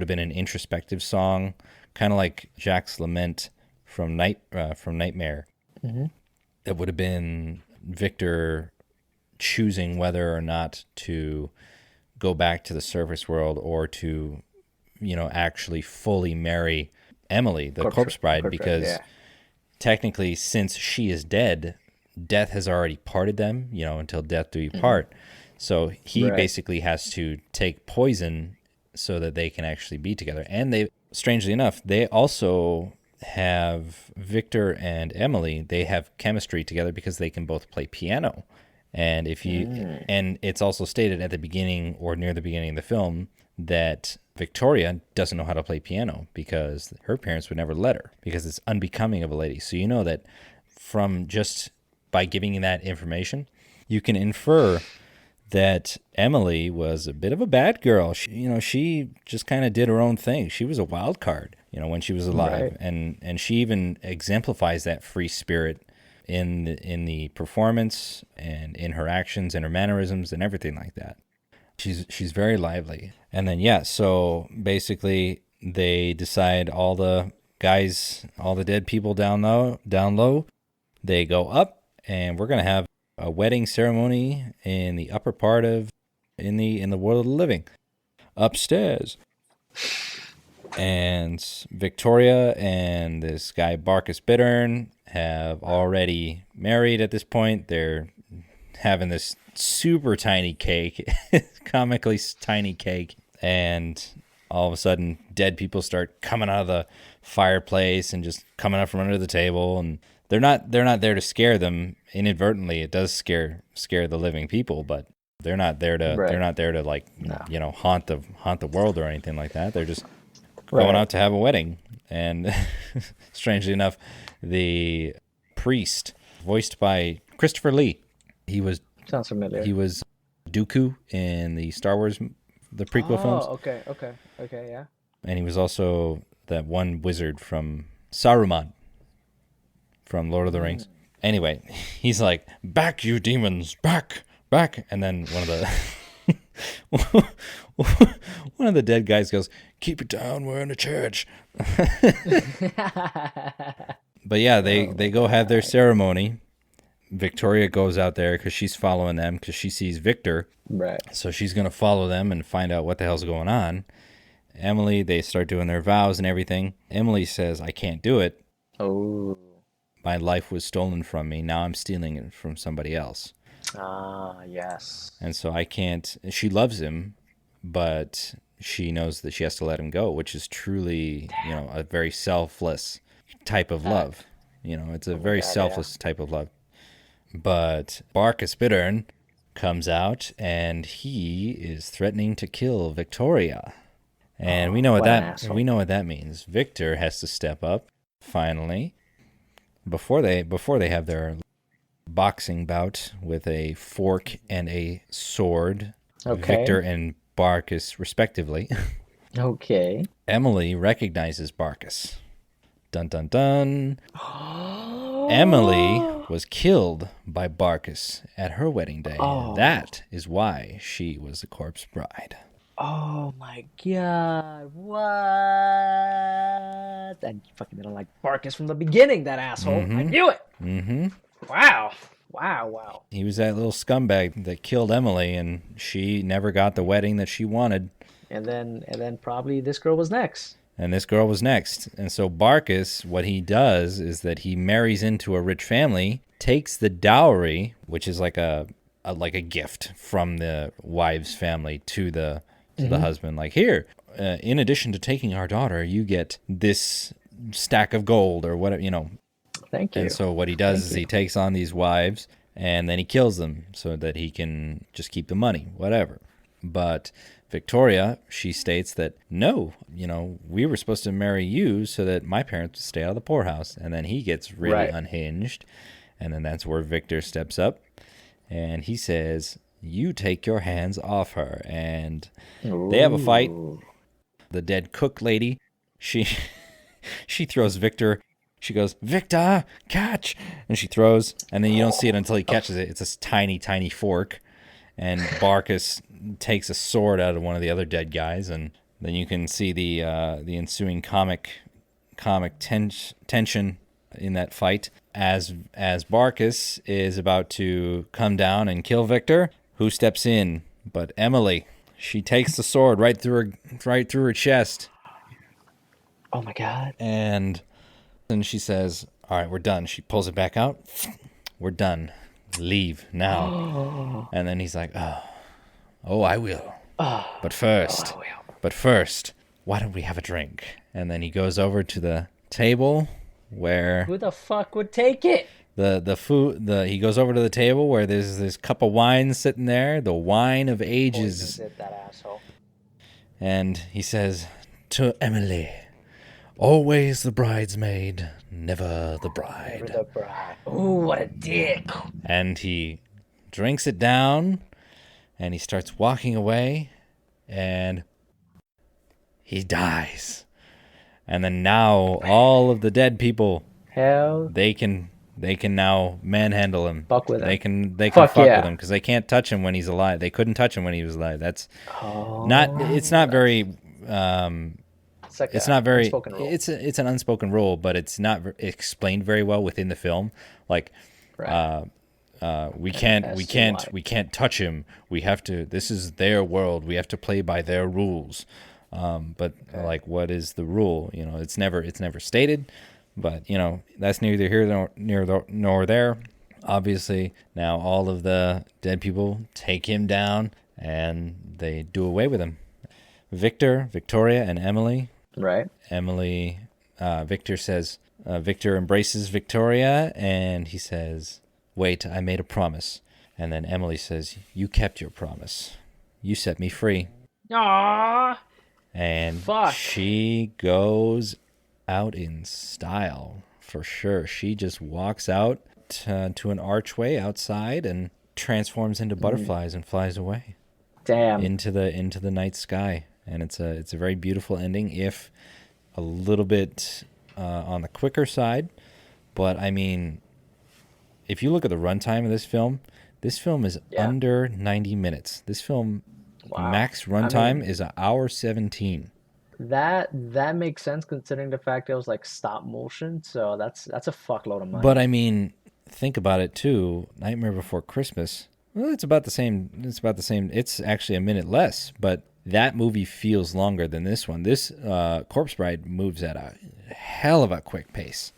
been an introspective song, kind of like Jacques' Lament from Nightmare. That would have been Victor choosing whether or not to go back to the surface world, or to actually fully marry Emily, the Corpse, corpse bride, corpse, right? because Yeah. technically, since she is dead, death has already parted them, until death do you part. So he Right. basically has to take poison so that they can actually be together. And they, strangely enough, they also have Victor and Emily, they have chemistry together because they can both play piano. And and it's also stated at the beginning or near the beginning of the film that Victoria doesn't know how to play piano because her parents would never let her, because it's unbecoming of a lady. So you know that from just by giving that information, you can infer that Emily was a bit of a bad girl. She just kind of did her own thing. She was a wild card, when she was alive, Right. and she even exemplifies that free spirit in the performance and in her actions and her mannerisms and everything like that. She's very lively. And then yeah, so basically they decide, all the dead people down low, they go up, and we're gonna have a wedding ceremony in the upper part of in the world of the living, upstairs. And Victoria and this guy Barkis Bittern have already married at this point. They're having this super tiny cake, comically tiny cake, and all of a sudden dead people start coming out of the fireplace and just coming up from under the table, and they're not there to scare them. Inadvertently it does scare the living people, but they're Right. not there to, like, No. haunt the world or anything like that. They're just going Right. out to have a wedding. And strangely enough, the priest, voiced by Christopher Lee, he was Sounds he familiar. was Dooku in the Star Wars, the prequel films, Oh, okay, okay, okay, yeah. and he was also that one wizard from Saruman from Lord of the Rings. Anyway, he's like, "Back, you demons, back, back!" And then One of the dead guys goes, "Keep it down, we're in a church." But yeah, they go have their ceremony. Victoria goes out there because she's following them because she sees Victor. Right. So she's going to follow them and find out what the hell's going on. Emily, they start doing their vows and everything. Emily says, "I can't do it. Oh. My life was stolen from me. Now I'm stealing it from somebody else." Ah, yes. And so I can't. She loves him, but she knows that she has to let him go, which is truly, a very selfless type of love. It's a very selfless type of love. But Barkus Bittern comes out, and he is threatening to kill Victoria. And we know what that means. Victor has to step up finally before they have their boxing bout with a fork and a sword. Okay. Victor and Barkus respectively. Okay. Emily recognizes Barkus. Dun dun dun. Emily was killed by Barkus at her wedding day. Oh. That is why she was the corpse bride. Oh my god, what? And fucking didn't like Barkus from the beginning, that asshole. I knew it. Mm-hmm. Wow. He was that little scumbag that killed Emily, and she never got the wedding that she wanted. And then probably this girl was next. And this girl was next. And so Barkus, what he does is that he marries into a rich family, takes the dowry, which is like a gift from the wife's family to the husband. Like, here, in addition to taking our daughter, you get this stack of gold or whatever, Thank you. And so what he does is he takes on these wives and then he kills them so that he can just keep the money, whatever. But Victoria, she states that, no, we were supposed to marry you so that my parents would stay out of the poorhouse. And then he gets really unhinged. And then that's where Victor steps up and he says, "You take your hands off her." And they have a fight. The dead cook lady, she throws Victor. She goes, "Victor, catch!" And she throws, and then you don't see it until he catches it. It's a tiny, tiny fork. And Barkus takes a sword out of one of the other dead guys, and then you can see the ensuing comic tension in that fight as Barkus is about to come down and kill Victor. Who steps in but Emily? She takes the sword right through her chest. Oh my god. And she says, "All right, we're done." She pulls it back out. "We're done. Leave now." And then he's like, "Oh, I will. But first, why don't we have a drink?" And then he goes over to the table where Who the fuck would take it? he goes over to the table where there's this cup of wine sitting there, the wine of ages. That asshole. And he says to Emily, "Always the bridesmaid, never the bride." Ooh, what a dick. And he drinks it down, and he starts walking away, and he dies. And then now all of the dead people, they can now manhandle him. Fuck with him. They can fuck with him because they can't touch him when he's alive. They couldn't touch him when he was alive. That's it's not very it's not very it's an unspoken rule, but it's not explained very well within the film. Like we can't touch him. We have to, this is their world. We have to play by their rules. But like, what is the rule? It's never stated, but that's neither here nor there. Obviously, now all of the dead people take him down and they do away with him. Victor, Victoria, and Emily. Right. Emily, Victor embraces Victoria and he says, "Wait, I made a promise." And then Emily says, "You kept your promise. You set me free." Aww. And she goes out in style, for sure. She just walks out to an archway outside and transforms into butterflies and flies away. Damn. Into the night sky. And it's a very beautiful ending, if a little bit on the quicker side. But I mean, if you look at the runtime of this film is under 90 minutes. This film Wow. Max I runtime mean, is an hour 17. that makes sense considering the fact it was like stop motion. So that's a fuckload of But money. I mean, think about it too. Nightmare Before Christmas. Well, it's about the same. It's about the same. It's actually a minute less, but that movie feels longer than this one. This Corpse Bride moves at a hell of a quick pace.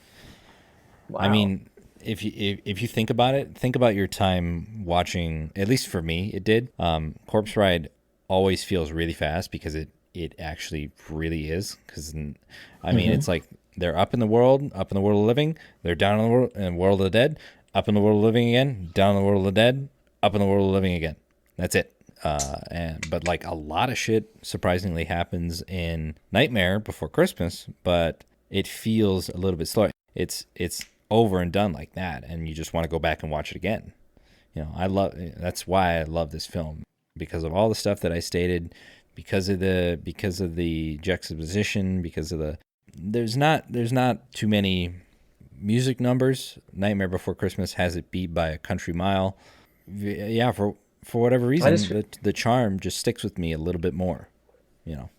I Wow. mean, if you think about it, think about your time watching. At least for me, it did. Corpse Bride always feels really fast because it actually really is. Because I mean, Hmm. it's like they're up in the world of living. They're down in the world of the dead, up in the world of living again, down in the world of the dead, up in the world of living again. That's it. But like a lot of shit surprisingly happens in Nightmare Before Christmas, but it feels a little bit slower. It's over and done like that, and you just want to go back and watch it again. I love. That's why I love this film, because of all the stuff that I stated, because of the juxtaposition, because of the there's not too many music numbers. Nightmare Before Christmas has it beat by a country mile. Yeah, for whatever I reason, just the charm just sticks with me a little bit more. You know.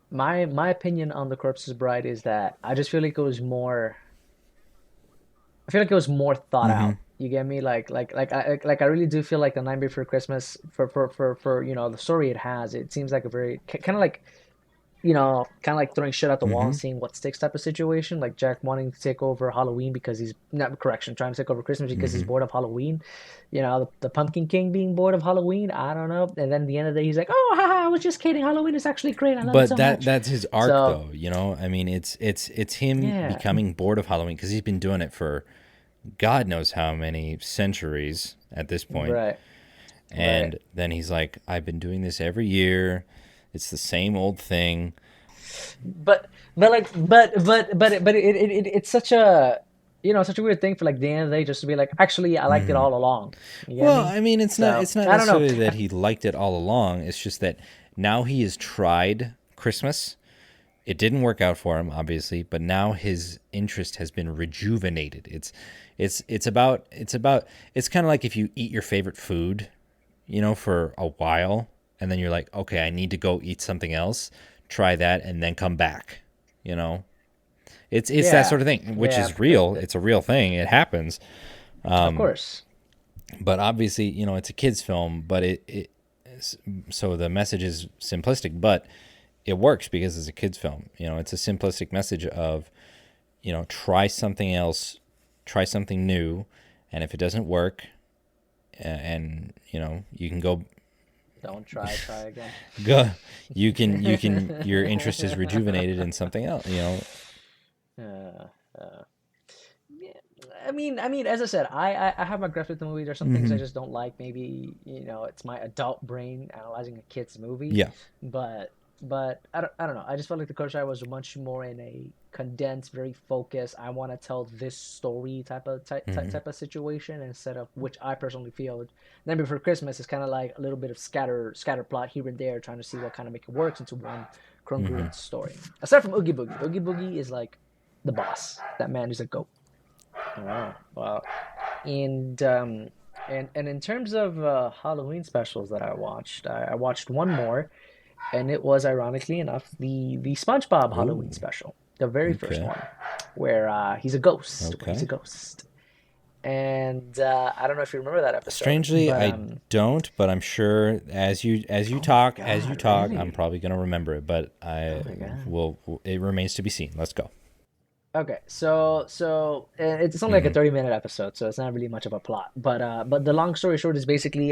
my opinion on the Corpse's Bride is that I just feel like it was more. I feel like it was more thought Mm-hmm. out. You get me? Like I really do feel like the Night Before Christmas for the story it has. It seems like a very kind of like kind of like throwing shit at the wall and Mm-hmm. seeing what sticks type of situation. Like Jack wanting to take over Halloween because he's not correction, trying to take over Christmas because he's Mm-hmm. bored of Halloween. The Pumpkin King being bored of Halloween. I don't know. And then at the end of the day, he's like, "Oh, haha, I was just kidding. Halloween is actually great. I love it But so that much." that's his arc, So though. I mean, it's him yeah, becoming bored of Halloween because he's been doing it for God knows how many centuries at this point. right, right. And then he's like, I've been doing this every year. It's the same old thing. But like it's such a such a weird thing for like the end of the day just to be like actually I liked it Mm-hmm. all along. You get Well, me? I mean, it's not So it's not I don't know. necessarily that he liked it all along. It's just that now he has tried Christmas. It didn't work out for him, obviously, but now his interest has been rejuvenated. It's kind of like if you eat your favorite food, for a while, and then you're like, okay, I need to go eat something else. Try that, and then come back. You know, it's that Yeah, sort of thing, which yeah, is real. It's a real thing. It happens. of course. But obviously, it's a kids' film. But so the message is simplistic, but it works because it's a kids' film. It's a simplistic message of, try something else, try something new, and if it doesn't work, and you can Don't try again. go, your interest is rejuvenated in something else. Uh, uh, yeah. I mean, as I said, I have my gripes with the movie. There's some things I Hmm. just don't like. Maybe it's my adult brain analyzing a kid's movie, Yeah. but I don't know. I just felt like the Coach I was much more in a condensed, very focused. I want to tell this story Hmm. type of situation instead of which I personally feel. Then Before Christmas is kind of like a little bit of scatter plot here and there, trying to see what kind of make it works into one Hmm. congruent story. Aside from Oogie Boogie, Oogie Boogie is like the boss. That man is a goat. Oh, wow. And in terms of Halloween specials that I watched, I watched one more, and it was ironically enough the SpongeBob Halloween Ooh. special, the very first Okay. one, where he's a ghost. Where he's a Okay. ghost, and I don't know if you remember that episode, Strangely, but I don't, but I'm sure as you oh my talk, God, I'm really? probably gonna remember it. But Oh I my God. will. It remains to be seen. Let's go. Okay, so it's only like a Hmm. 30-minute episode, so it's not really much of a plot. But the long story short is basically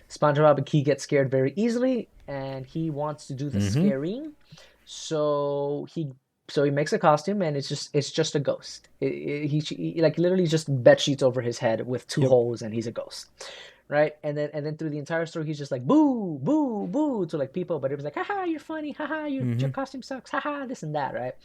SpongeBob he gets scared very easily, and he wants to do the Hmm. scaring. So he makes a costume, and it's just a ghost. He like literally just bed sheets over his head with two Yep. holes, and he's a ghost, right? And then through the entire story, he's just like boo boo boo to like people, but it was like haha you're funny, haha your Hmm. costume sucks, haha this and that, right?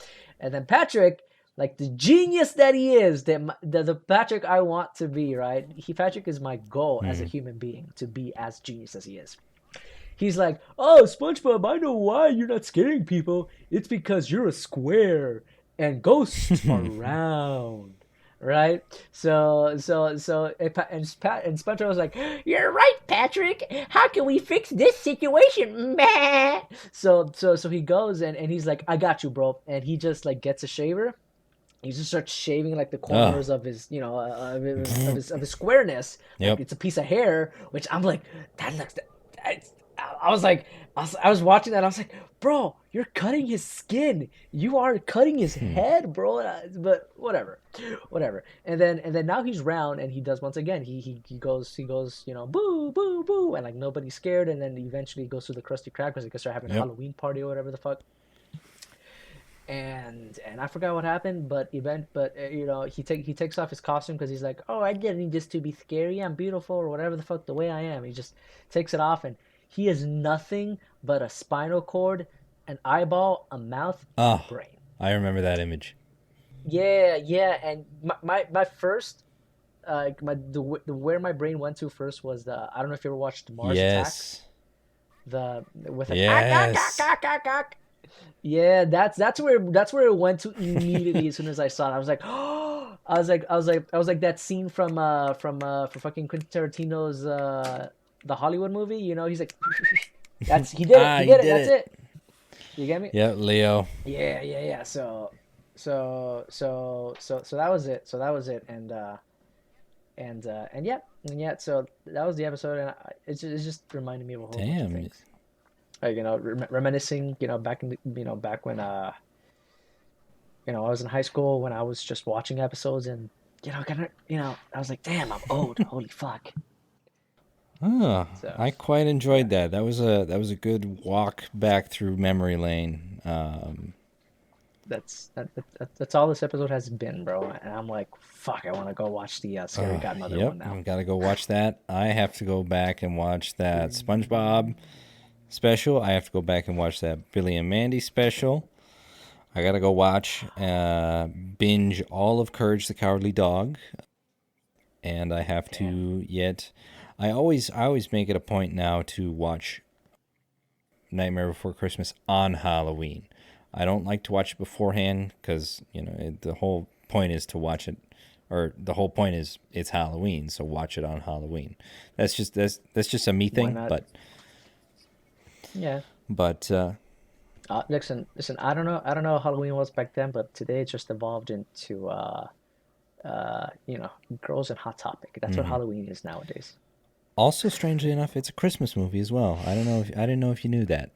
And then Patrick, like the genius that he is, the Patrick I want to be, right? Patrick is my goal as a Hmm. human being to be as genius as he is. He's like, oh, SpongeBob, I know why you're not scaring people. It's because you're a square and ghosts are round, right? And Spencer was like, "You're right, Patrick. How can we fix this situation?" Meh. So he goes and he's like, "I got you, bro." And he just like gets a shaver. He just starts shaving like the Oh. corners of his, of his squareness, like Yep. it's a piece of hair. Which I'm like, that looks. I was like, I was watching that. I was like, bro, you're cutting his skin. You are cutting his head, bro. But whatever, whatever. And then now he's round, and he does once again. He goes, boo, boo, boo, and like nobody's scared. And then eventually he goes through the Krusty Krab because they start having a Yep. Halloween party or whatever the fuck. And I forgot what happened, but he takes off his costume because he's like, oh, I didn't need this to be scary. I'm beautiful or whatever the fuck the way I am. He just takes it off, and he is nothing but a spinal cord, an eyeball, a mouth, and a Oh, brain. I remember that image. Yeah, yeah. And my first the where my brain went to first was the I don't know if you ever watched Mars Attacks, Yes. the with an Yes. yeah, that's where it went to immediately as soon as I saw it. I was like, oh, I was like that scene from fucking Quentin Tarantino's the Hollywood movie. He's like, that's he did it, he He did it, did that's it. it. You get me? Yep, Leo. Yeah, yeah, yeah. So that was it. So that was it, and yeah. So that was the episode, and it just reminded me of a whole bunch of Damn. things. Like reminiscing, back when I was in high school when I was just watching episodes and I was like, damn, I'm old. Holy fuck. Oh, So I quite yeah, enjoyed that. That was a good walk back through memory lane. that's all this episode has been, bro. And I'm like, fuck, I want to go watch the Scary Godmother Yep, one now. I gotta go watch that. I have to go back and watch that SpongeBob special. I have to go back and watch that Billy and Mandy special. I gotta go watch, binge all of Courage the Cowardly Dog, and I have Damn. to yet. I always make it a point now to watch Nightmare Before Christmas on Halloween. I don't like to watch it beforehand because the whole point is to watch it, or the whole point is it's Halloween, so watch it on Halloween. That's just a me Why thing, not? but Yeah. but Listen. I don't know how Halloween was back then, but today it just evolved into girls and Hot Topic. That's what Halloween is nowadays. also strangely enough, it's a Christmas movie as well. I didn't know if you knew that.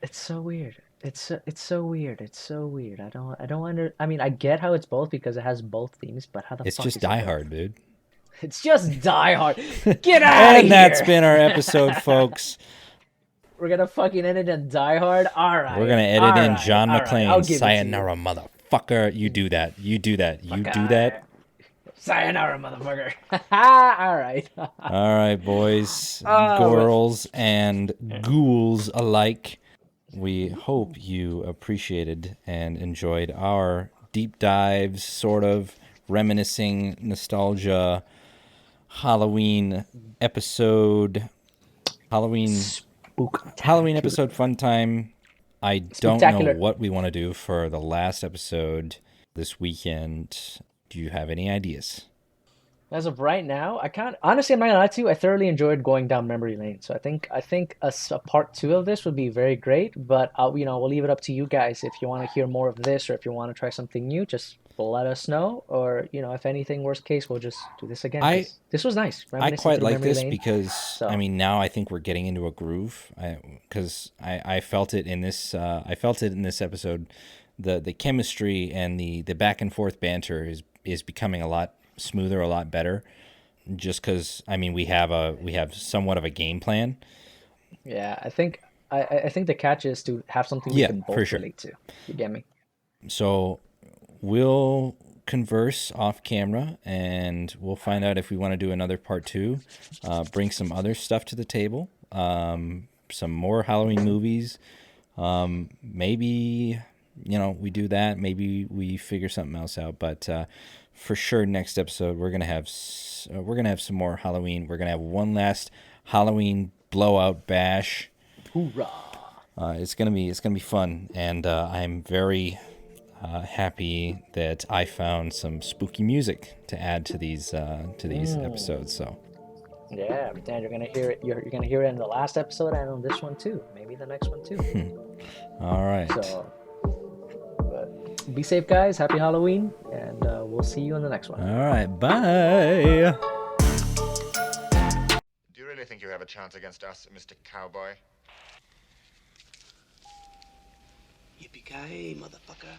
It's so weird. It's so weird. It's so weird. I mean, I get how it's both because it has both themes, but how the It's fuck just is it Die both? Hard, dude. It's just Die Hard. Get out of And that's here. been our episode, folks. We're gonna fucking end it on Die Hard. All We're right. gonna edit All in right. John All right. I'll McClane. give it to you. Sayonara, motherfucker. You do that. You do that. You do that. Fucker. Sayonara, motherfucker. All right. All right, boys, Oh, girls, and ghouls alike. We hope you appreciated and enjoyed our deep dives, sort of reminiscing nostalgia Halloween episode. Halloween spooktacular. episode fun time. I don't know Spooktacular. what we want to do for the last episode this weekend. Do you have any ideas? As of right now, I can't honestly. I'm not gonna lie to you. I thoroughly enjoyed going down memory lane. So I think a part two of this would be very great. But we'll leave it up to you guys. If you want to hear more of this, or if you want to try something new, just let us know. Or if anything, worst case, we'll just do this again I because this was nice, I reminiscing quite through like memory this lane. because I So mean now I think we're getting into a groove. I felt it in this episode. The chemistry and the back and forth banter is becoming a lot smoother, a lot better. Just because I mean we have somewhat of a game plan. yeah, I think the catch is to have something we Yeah, can for both sure. relate to. You get me? So we'll converse off camera and we'll find out if we want to do another part two. Bring some other stuff to the table. Some more Halloween movies. Maybe we do that. Maybe we figure something else out. But for sure, next episode we're gonna have some more Halloween. We're gonna have one last Halloween blowout bash. Hoorah! It's gonna be fun, and I'm very happy that I found some spooky music to add to these episodes. So Yeah, but Dan, you're gonna hear it. You're gonna hear it in the last episode and on this one too. Maybe the next one too. all right. So, but be safe, guys. Happy Halloween, and we'll see you in the next one. All right. Bye. Do you really think you have a chance against us, Mr. Cowboy? Yippee-ki-yay, motherfucker.